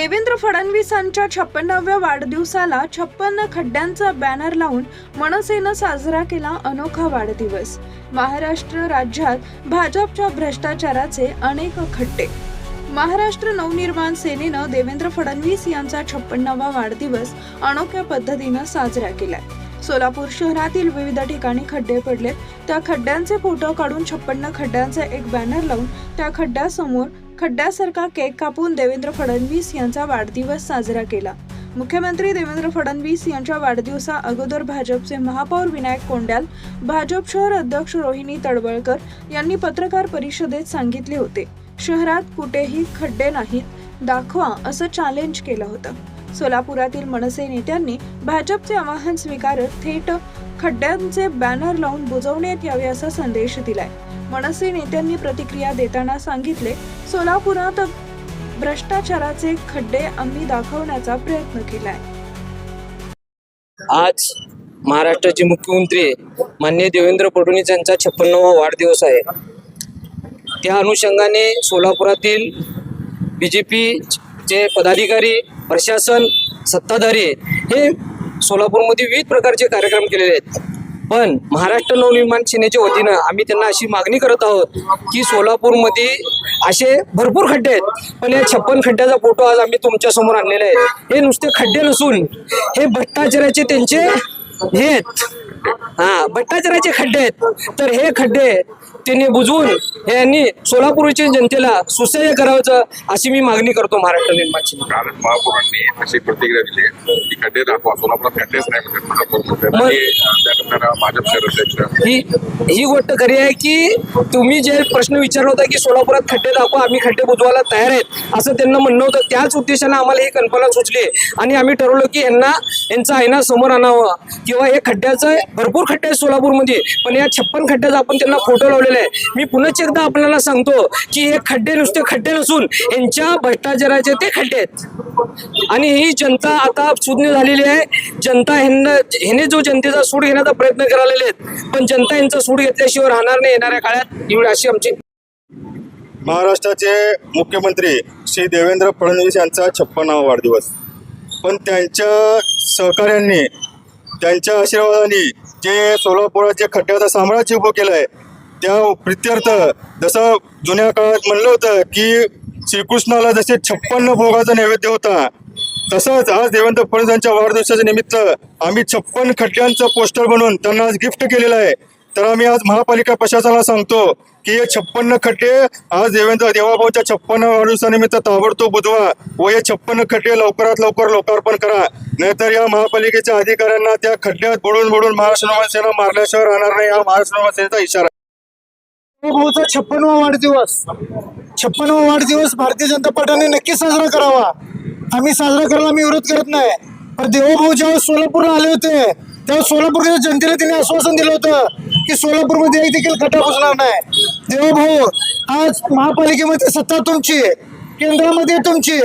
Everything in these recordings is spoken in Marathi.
देवेंद्र फडणवीसांच्या 56व्या वाढदिवसाला 56 खड्ड्यांचा बॅनर लावून मनसेनं साजरा केला अनोखा वाढदिवस। महाराष्ट्र राज्यात भाजपच्या भ्रष्टाचाराचे अनेक खड्डे। महाराष्ट्र नवनिर्माण सेनेनं देवेंद्र फडणवीस यांचा 56वा वाढदिवस अनोख्या पद्धतीनं साजरा केलाय। सोलापूर शहरातील विविध ठिकाणी खड्डे पडलेत, त्या खड्ड्यांचे फोटो काढून 56 खड्ड्यांचा एक बॅनर लावून त्या खड्ड्यासमोर खड्ड्यासारखा केक कापून देवेंद्र फडणवीस यांचा वाढदिवस साजरा केला। मुख्यमंत्री देवेंद्र फडणवीस यांच्या वाढदिवसा अगोदर भाजपचे महापौर विनायक कोंड्याल, भाजप शहर अध्यक्ष रोहिणी तडवळकर यांनी पत्रकार परिषदेत सांगितले होते, शहरात कुठेही खड्डे नाहीत, दाखवा असं चॅलेंज केलं होतं। सोलापुरातील मनसे नेत्यांनी भाजपचे आवाहन स्वीकारत थेट खड्ड्यांचे बॅनर लावून बुजवण्यात यावे असा संदेश दिलाय। मनसे नेत्यांनी प्रतिक्रिया देताना सांगितले, सोलापुरात भ्रष्टाचाराचे खड्डे आम्ही दाखवण्याचा प्रयत्न केलाय। आज महाराष्ट्राचे मुख्यमंत्री माननीय देवेंद्र फडणवीस यांचा 56वा वाढदिवस आहे। त्या अनुषंगाने सोलापुरातील बीजेपीचे पदाधिकारी, प्रशासन, सत्ताधारी हे सोलापूरमध्ये विविध प्रकारचे कार्यक्रम केलेले आहेत। पण महाराष्ट्र नवनिर्माण सेनेच्या वतीनं आम्ही त्यांना अशी मागणी करत आहोत की सोलापूरमध्ये असे भरपूर खड्डे आहेत, पण या 56 खड्ड्याचा फोटो आज आम्ही तुमच्या समोर आणलेला आहे। हे नुसते खड्डे नसून हे भ्रष्टाचाराचे त्यांचे हे आहेत, भ्रष्टाचाराचे खड्डे आहेत। तर हे खड्डे त्यांनी बुजवून यांनी सोलापूरच्या जनतेला सुसह्य करावं अशी मी मागणी करतो महाराष्ट्र निर्माण सेनेला। कारण महापौरांनी अशी प्रतिक्रिया दिली की खड्डे दाखवा, सोलापुरात खड्डेच नाही म्हणतात त्यानंतर भाजप शहर अध्यक्ष ही गोष्ट खरी आहे की तुम्ही जे प्रश्न विचारला होता की सोलापुरात खड्डे दाखवा, आम्ही खड्डे बुजवायला तयार आहेत असं त्यांना म्हणणं होतं। त्याच उद्देशाने आम्हाला ही कल्पना सुचली आणि आम्ही ठरवलं की यांचा आयना समोर आणावं किंवा हे खड्ड्याचं भरपूर खड्डे आहेत सोलापूरमध्ये, पण या 56 खड्ड्याचा आपण त्यांना फोटो लावलेला आहे। मी पुन्हा एकदा आपल्याला सांगतो की हे खड्डे नुसते खड्डे नसून यांच्या भ्रष्टाचाराचे ते खड्डे आहेत आणि ही जनता आता सुज्ञ झालेली आहे। जनता ह्याने जो जनतेचा सूड घेण्याचा प्रयत्न करायला आहेत, पण जनता यांचा सूड घेतल्याशिवाय राहणार नाही येणाऱ्या काळात, एवढी अशी आमची। महाराष्ट्राचे मुख्यमंत्री श्री देवेंद्र फडणवीस यांचा 56वा वाढदिवस, पण त्यांच्या सहकार्यांनी, त्यांच्या आशीर्वादाने जे सोलापुरात जे खड्ड्याचा साम्राज्य उभं केलं आहे त्या प्रित्यर्थ जसं जुन्या काळात म्हणलं होतं की श्रीकृष्णाला जसे 56 भोगाचा नैवेद्य होता, तसंच आज देवेंद्र फडणवीस यांच्या वाढदिवसाच्या निमित्त आम्ही 56 खड्ड्यांचं पोस्टर बनवून त्यांना आज गिफ्ट केलेलं आहे। तर आम्ही आज महापालिका प्रशासनाला सांगतो की हे 56 खड्डे आज देवाभाऊच्या 56व्या वाढदिवसानिमित्त ताबडतोब बुजवा व हे 56 खड्डे लवकरात लवकर लोकार्पण करा, नाहीतर या महापालिकेच्या अधिकाऱ्यांना त्या खड्ड्यात बुडून महाराष्ट्र नवनिर्माण सेना मारल्याशिवाय राहणार नाही, हा महाराष्ट्र नवनिर्माण सेनेचा इशारा। भाऊचा 56वा वाढदिवस भारतीय जनता पार्टीने नक्की साजरा करावा। आम्ही साजरा करायला आम्ही विरोध करत नाही, पण देवभाऊ जेव्हा सोलापूरला आले होते तेव्हा सोलापूरच्या जनतेला त्यांनी आश्वासन दिलं होतं की सोलापूरमध्ये एक देखील खड्डा बसणार नाही। देवभाऊ, आज महापालिकेमध्ये सत्ता तुमची, केंद्रामध्ये तुमची,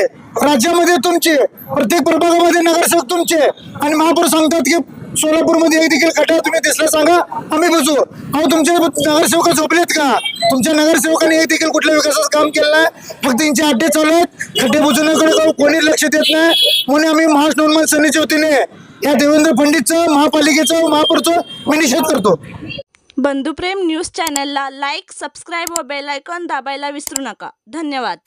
राज्यामध्ये तुमची, प्रत्येक प्रभागामध्ये नगरसेवक तुमचे आणि महापौर सांगतात की सोलापूरमध्ये एक देखील खड्डा तुम्ही दिसला सांगा, आम्ही बुजू। अहो, तुमचे नगरसेवक झोपलेत का? तुमच्या नगरसेवकांनी एक देखील कुठल्या विकासाचं काम केलं नाही, फक्त त्यांचे अड्डे चालू आहेत, खड्डे बुजवण्याकडे कोणी लक्ष देत नाही। म्हणून आम्ही महाराष्ट्र नवनिर्माण सेनेच्या वतीने या देवेंद्र फडणवीसचं, महापालिकेचं, महापौरचं मी निषेध करतो। बंधुप्रेम न्यूज चॅनलला लाईक, सबस्क्राईब व बेल आयकॉन दाबायला विसरू नका। धन्यवाद।